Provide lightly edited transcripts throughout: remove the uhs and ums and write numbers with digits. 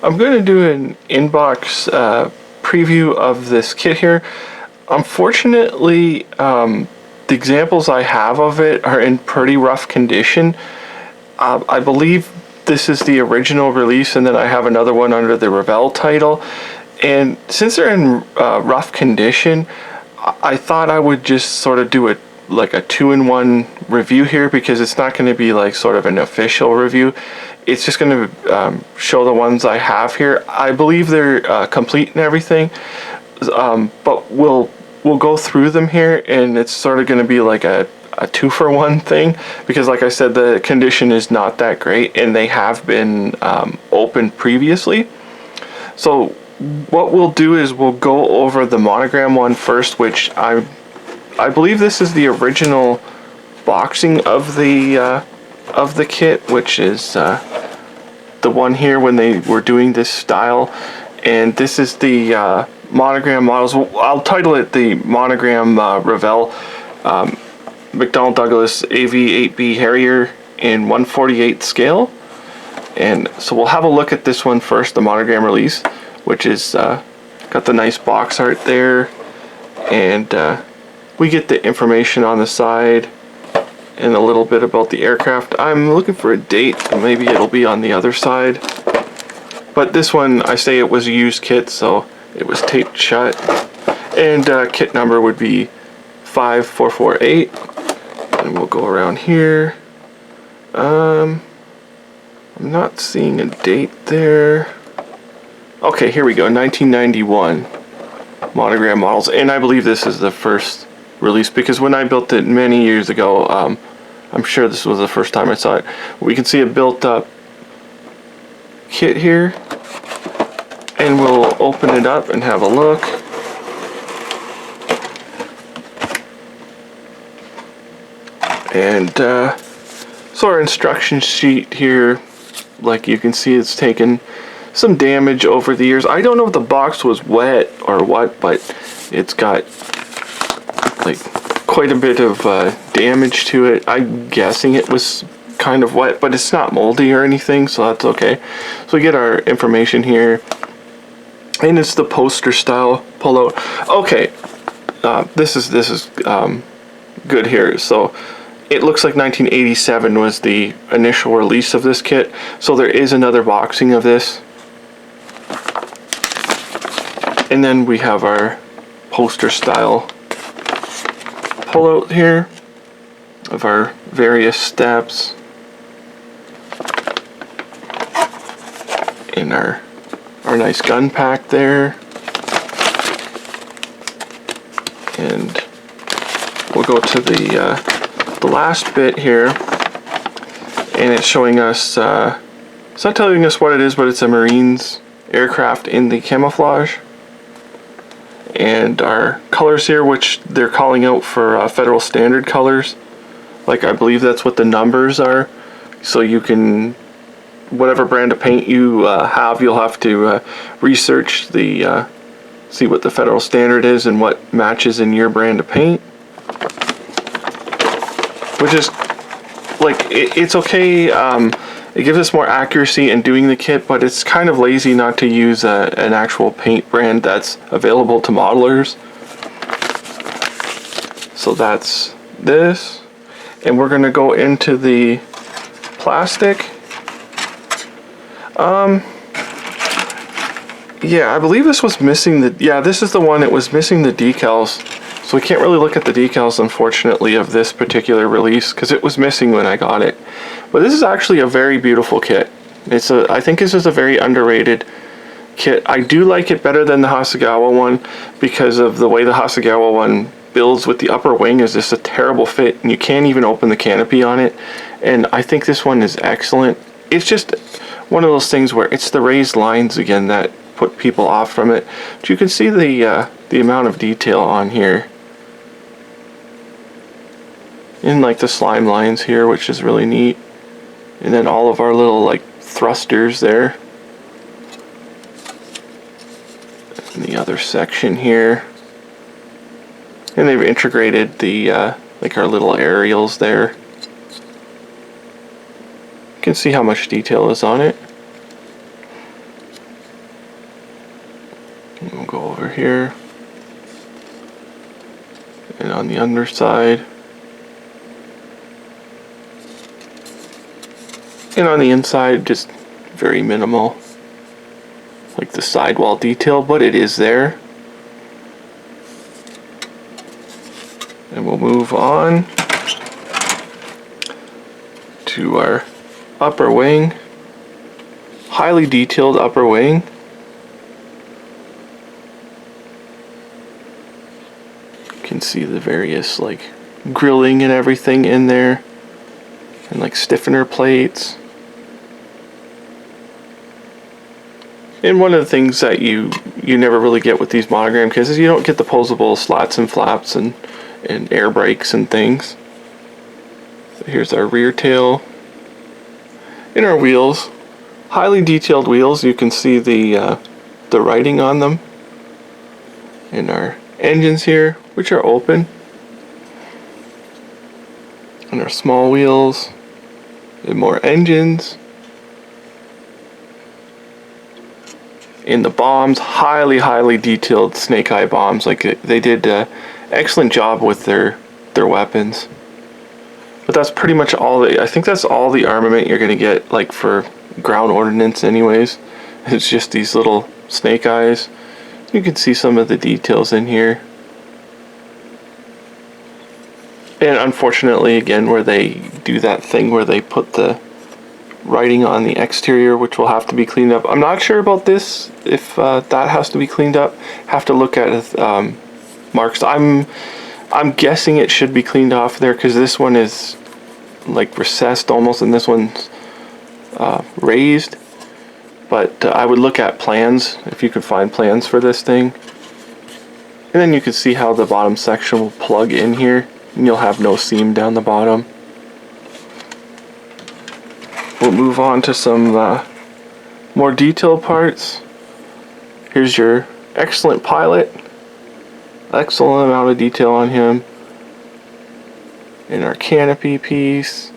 I'm going to do an inbox preview of this kit here. Unfortunately, the examples I have of it are in pretty rough condition. I believe this is the original release, and then I have another one under the Revell title. And since they're in rough condition, I thought I would just sort of do it like a 2-in-1 review here, because it's not going to be like sort of an official review. It's just going to show the ones I have here. I believe they're complete and everything, but we'll go through them here, and it's sort of going to be like a 2-for-1 thing, because like I said, the condition is not that great, and they have been opened previously. So what we'll do is we'll go over the Monogram one first, which I believe this is the original boxing of the kit, which is the one here when they were doing this style. And this is the Monogram models. I'll title it the Monogram Revell McDonnell Douglas AV-8B Harrier in 1/48 scale. And so we'll have a look at this one first, the Monogram release, which is got the nice box art there, and we get the information on the side and a little bit about the aircraft. I'm looking for a date, maybe it'll be on the other side. But this one, I say it was a used kit, so it was taped shut. And kit number would be 5448. And we'll go around here. I'm not seeing a date there. Okay, here we go, 1991 Monogram models. And I believe this is the first release, because when I built it many years ago, I'm sure this was the first time I saw it. We can see a built up kit here, and we'll open it up and have a look. And so our instruction sheet here, like you can see, it's taken some damage over the years. I don't know if the box was wet or what, but it's got like quite a bit of damage to it. I'm guessing it was kind of wet, but it's not moldy or anything, so that's okay. So we get our information here, and it's the poster style pullout. Okay, this is good here. So it looks like 1987 was the initial release of this kit, so there is another boxing of this. And then we have our poster style pullout here of our various steps, and our nice gun pack there. And we'll go to the last bit here, and it's showing us, it's not telling us what it is, but it's a Marines aircraft in the camouflage. And our colors here, which they're calling out for federal standard colors, like I believe that's what the numbers are. So you can, whatever brand of paint you have, you'll have to research the see what the federal standard is and what matches in your brand of paint. Which is like, it's okay. It gives us more accuracy in doing the kit, but it's kind of lazy not to use an actual paint brand that's available to modelers. So that's this, and we're going to go into the plastic. Yeah, I believe this was missing the, yeah, this is the one that was missing the decals. So we can't really look at the decals, unfortunately, of this particular release, because it was missing when I got it. But this is actually a very beautiful kit. I think this is a very underrated kit. I do like it better than the Hasegawa one, because of the way the Hasegawa one builds with the upper wing is just a terrible fit, and you can't even open the canopy on it. And I think this one is excellent. It's just one of those things where it's the raised lines again that put people off from it. But you can see the amount of detail on here. In like the slime lines here, which is really neat. And then all of our little like thrusters there. And the other section here. And they've integrated the like our little aerials there. You can see how much detail is on it. We'll go over here. And on the underside. And on the inside, just very minimal. Like the sidewall detail, but it is there. And we'll move on to our upper wing. Highly detailed upper wing. You can see the various like grilling and everything in there. And like stiffener plates. And one of the things that you never really get with these Monogram kits is you don't get the posable slats and flaps and air brakes and things. So here's our rear tail. And our wheels. Highly detailed wheels. You can see the writing on them. And our engines here, which are open. And our small wheels. And more engines. In the bombs, highly detailed snake eye bombs. Like they did an excellent job with their weapons. But that's pretty much all. I think that's all the armament you're gonna get, like for ground ordnance, anyways. It's just these little snake eyes. You can see some of the details in here. And unfortunately, again, where they do that thing where they put the writing on the exterior, which will have to be cleaned up. I'm not sure about this, if that has to be cleaned up. Have to look at marks. I'm guessing it should be cleaned off there, because this one is like recessed almost, and this one's raised. But I would look at plans, if you could find plans for this thing. And then you can see how the bottom section will plug in here, and you'll have no seam down the bottom. We'll move on to some more detailed parts. Here's your excellent pilot. Excellent amount of detail on him. And our canopy piece.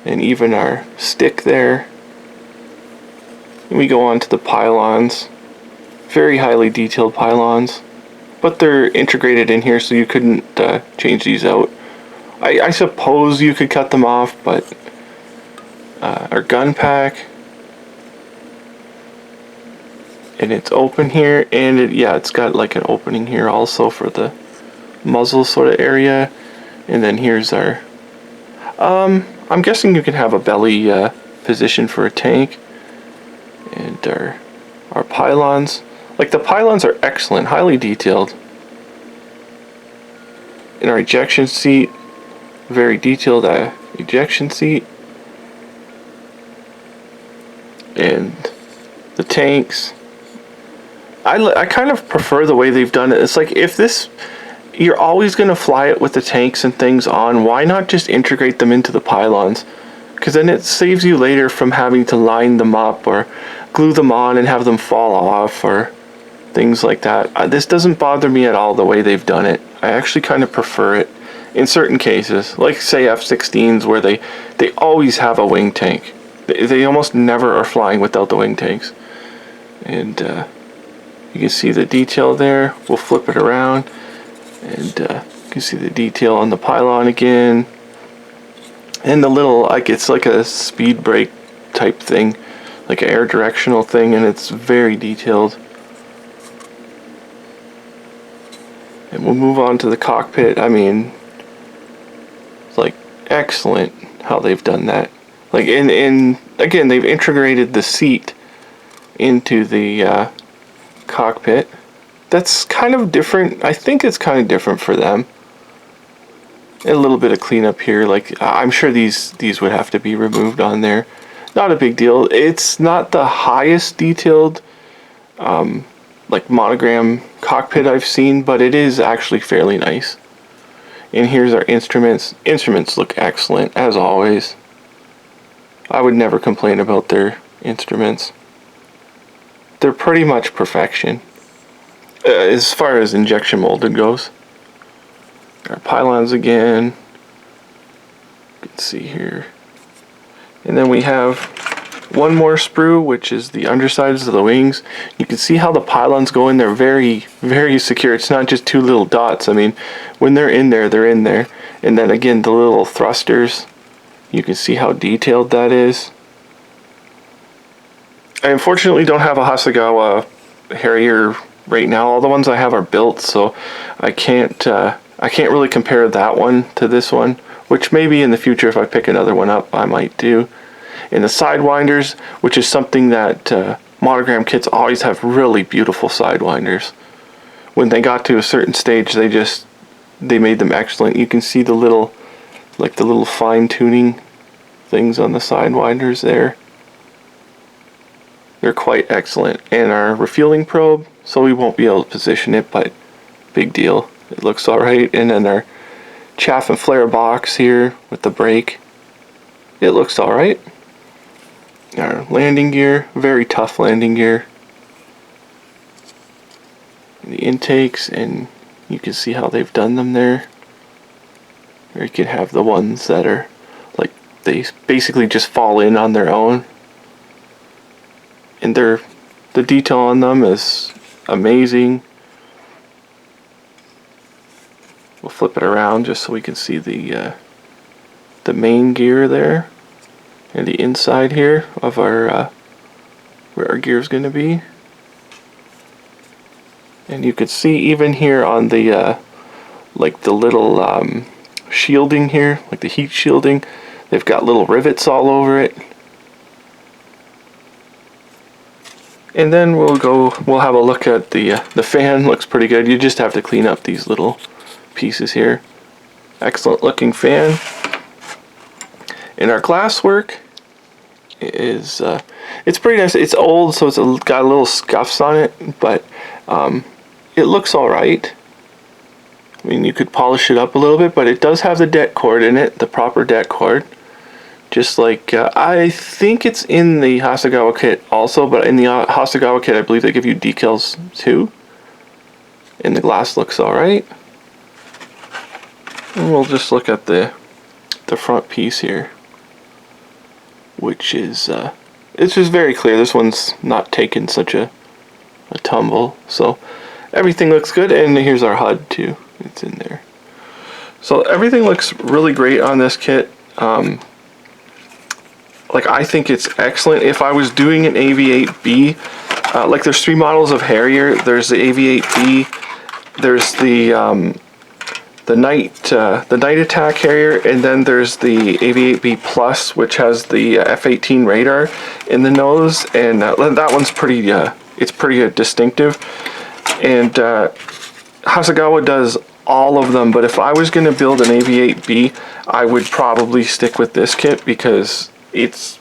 And even our stick there. And we go on to the pylons. Very highly detailed pylons. But they're integrated in here, so you couldn't change these out. I suppose you could cut them off, but our gun pack, and it's open here, and it's got like an opening here also for the muzzle sort of area. And then here's our I'm guessing you can have a belly position for a tank. And our pylons, like the pylons are excellent, highly detailed. And our ejection seat, very detailed ejection seat. And the tanks, I kind of prefer the way they've done it. It's like, if this, you're always going to fly it with the tanks and things on, why not just integrate them into the pylons? Because then it saves you later from having to line them up or glue them on and have them fall off or things like that. This doesn't bother me at all the way they've done it. I actually kind of prefer it in certain cases, like say F-16s, where they always have a wing tank. They almost never are flying without the wing tanks. And you can see the detail there. We'll flip it around, and you can see the detail on the pylon again. And the little, like, it's like a speed brake type thing, like an air directional thing, and it's very detailed. And we'll move on to the cockpit. I mean, it's like excellent how they've done that. Like, in again, they've integrated the seat into the cockpit. That's kind of different. I think it's kind of different for them. And a little bit of cleanup here. Like, I'm sure these would have to be removed on there. Not a big deal. It's not the highest detailed like Monogram cockpit I've seen, but it is actually fairly nice. And here's our instruments. Instruments look excellent, as always. I would never complain about their instruments. They're pretty much perfection as far as injection molded goes. Our pylons again. You can see here. And then we have one more sprue, which is the undersides of the wings. You can see how the pylons go in there very, very secure. It's not just two little dots. I mean, when they're in there, they're in there. And then again, the little thrusters, you can see how detailed that is. I unfortunately don't have a Hasegawa Harrier right now. All the ones I have are built, so I can't really compare that one to this one, which maybe in the future if I pick another one up I might do. And the sidewinders, which is something that Monogram kits always have really beautiful sidewinders. When they got to a certain stage, they made them excellent. You can see the little fine tuning things on the sidewinders there. They're quite excellent. And our refueling probe, so we won't be able to position it, but big deal. It looks alright. And then our chaff and flare box here with the brake. It looks alright. Our landing gear, very tough landing gear. The intakes, and you can see how they've done them there. Or you can have the ones that are like they basically just fall in on their own. And the detail on them is amazing. We'll flip it around just so we can see the main gear there, and the inside here of our where our gear is going to be. And you can see even here on the like the little shielding here, like the heat shielding, they've got little rivets all over it. And then we'll have a look at the fan. Looks pretty good. You just have to clean up these little pieces here. Excellent looking fan. And our glass work is it's pretty nice. It's old, so it's got a little scuffs on it, but it looks alright. I mean, you could polish it up a little bit, but it does have the det cord in it, the proper det cord. Just like, I think it's in the Hasegawa kit also, but in the Hasegawa kit I believe they give you decals too. And the glass looks alright. And we'll just look at the front piece here, which is, it's just very clear. This one's not taken such a tumble, so everything looks good. And here's our HUD too, it's in there. So everything looks really great on this kit. Like, I think it's excellent. If I was doing an AV-8B, like there's three models of Harrier. There's the AV-8B, there's the night attack Harrier, and then there's the AV-8B Plus, which has the F-18 radar in the nose, and that one's pretty it's pretty distinctive. And Hasegawa does all of them, but if I was going to build an AV-8B, I would probably stick with this kit because it's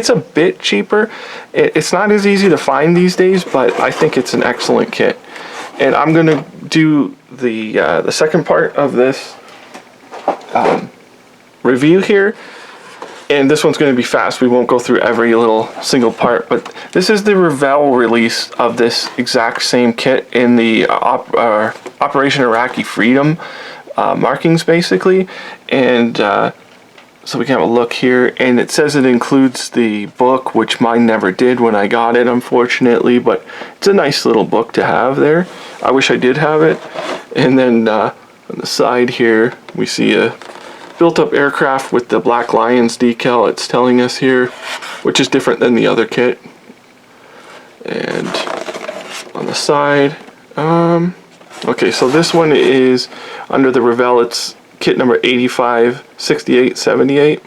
a bit cheaper. It's not as easy to find these days, but I think it's an excellent kit. And I'm gonna do the second part of this review here, and this one's going to be fast. We won't go through every little single part, but this is the Revell release of this exact same kit in the Operation Iraqi Freedom markings basically. And so we can have a look here, and it says it includes the book, which mine never did when I got it, unfortunately, but it's a nice little book to have there. I wish I did have it. And then on the side here, we see a built-up aircraft with the Black Lions decal, it's telling us here, which is different than the other kit. And on the side, okay, so this one is under the Revell, it's kit number 856878.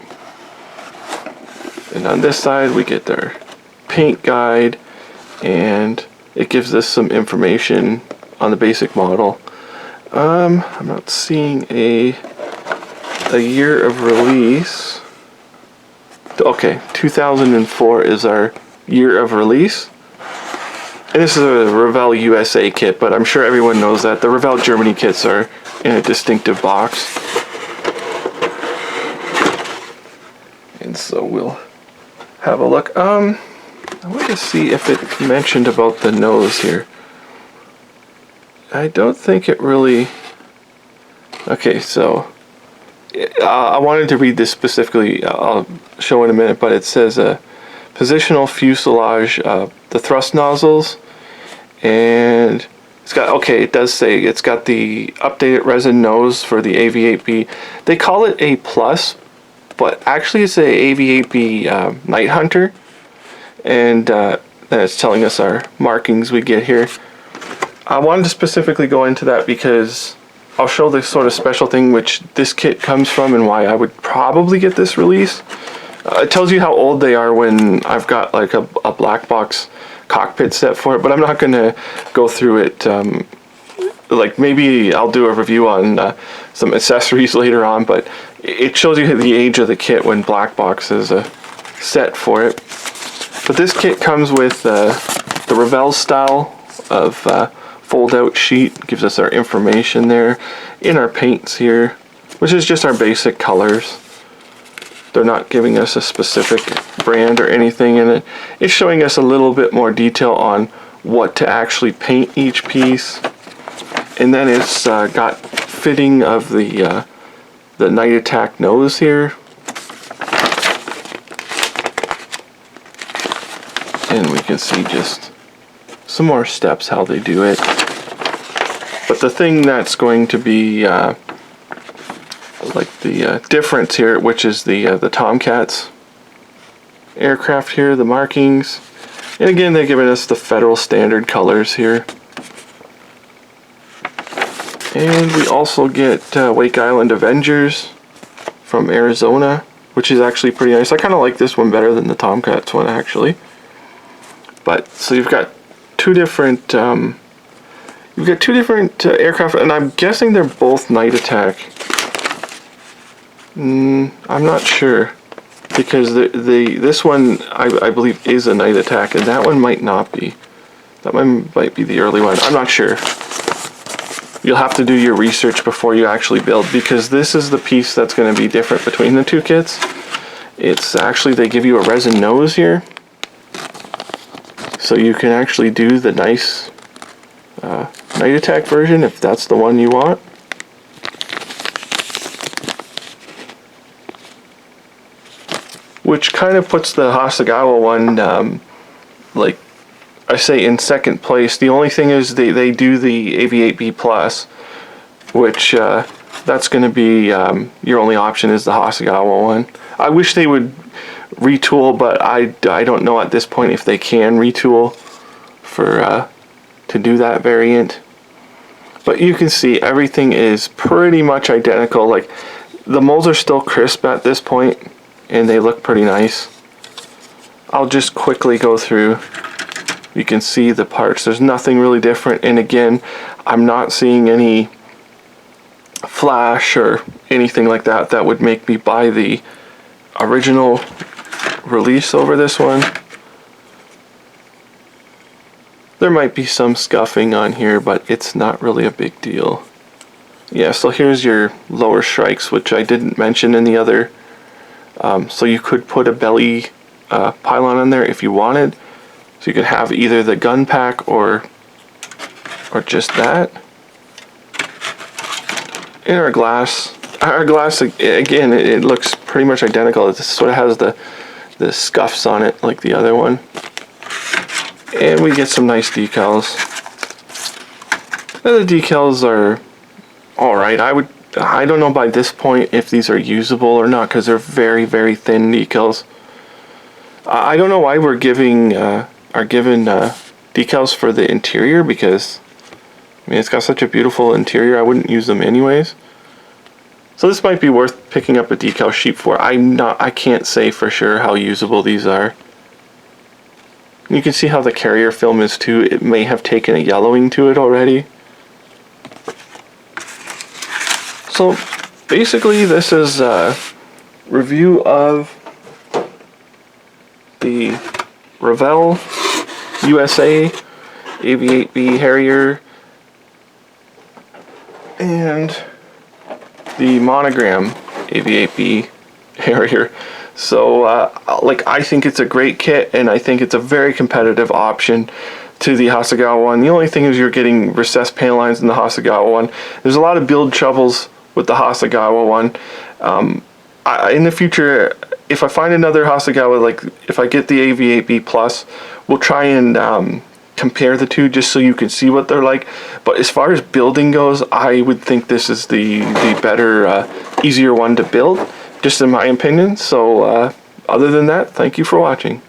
And on this side we get our paint guide, and it gives us some information on the basic model. I'm not seeing a year of release. Okay, 2004 is our year of release. And this is a Revell USA kit, but I'm sure everyone knows that. The Revell Germany kits are in a distinctive box. And so we'll have a look. I want to see if it mentioned about the nose here. I don't think it really... Okay, so I wanted to read this specifically. I'll show in a minute, but it says positional fuselage, the thrust nozzles, and it's got, okay, it does say it's got the updated resin nose for the AV-8B. They call it A+, but actually it's a AV-8B Night Hunter, and then it's telling us our markings we get here. I wanted to specifically go into that because I'll show the sort of special thing which this kit comes from and why I would probably get this release. It tells you how old they are when I've got like a black box cockpit set for it, but I'm not going to go through it. Like maybe I'll do a review on some accessories later on, but it shows you the age of the kit when black box is a set for it. But this kit comes with the Revell style of fold out sheet. Gives us our information there in our paints here, which is just our basic colors. They're not giving us a specific brand or anything in it. It's showing us a little bit more detail on what to actually paint each piece. And then it's got fitting of the Night Attack nose here. And we can see just some more steps how they do it. But the thing that's going to be like the difference here, which is the Tomcats aircraft here, the markings, and again they're giving us the federal standard colors here. And we also get Wake Island Avengers from Arizona, which is actually pretty nice. I kind of like this one better than the Tomcats one actually. But so you've got two different aircraft, and I'm guessing they're both Night Attack. I'm not sure, because this one I believe is a Night Attack, and that one might not be. That one might be the early one. I'm not sure. You'll have to do your research before you actually build, because this is the piece that's going to be different between the two kits. It's actually, they give you a resin nose here, so you can actually do the nice Night Attack version if that's the one you want. Which kind of puts the Hasegawa one, like I say, in second place. The only thing is they do the AV-8B Plus, which that's going to be your only option is the Hasegawa one. I wish they would retool, but I don't know at this point if they can retool for to do that variant. But you can see everything is pretty much identical. Like the molds are still crisp at this point, and they look pretty nice. I'll just quickly go through. You can see the parts. There's nothing really different, and again, I'm not seeing any flash or anything like that that would make me buy the original release over this one. There might be some scuffing on here, but it's not really a big deal. Yeah, so here's your lower strikes, which I didn't mention in the other. So you could put a belly pylon on there if you wanted. So you could have either the gun pack or just that. In our glass again, it looks pretty much identical. It sort of has the scuffs on it like the other one. And we get some nice decals. And the decals are alright. I don't know by this point if these are usable or not, because they're very, very thin decals. I don't know why we're given decals for the interior, because I mean, it's got such a beautiful interior. I wouldn't use them anyways. So this might be worth picking up a decal sheet for. I can't say for sure how usable these are. You can see how the carrier film is too. It may have taken a yellowing to it already. So basically this is a review of the Revell USA AV-8B Harrier and the Monogram AV-8B Harrier. So like, I think it's a great kit, and I think it's a very competitive option to the Hasegawa one. The only thing is you're getting recessed panel lines in the Hasegawa one. There's a lot of build troubles with the Hasegawa one. In the future, if I find another Hasegawa, like if I get the AV-8B Plus, we'll try and compare the two just so you can see what they're like. But as far as building goes, I would think this is the better, easier one to build, just in my opinion. So other than that, thank you for watching.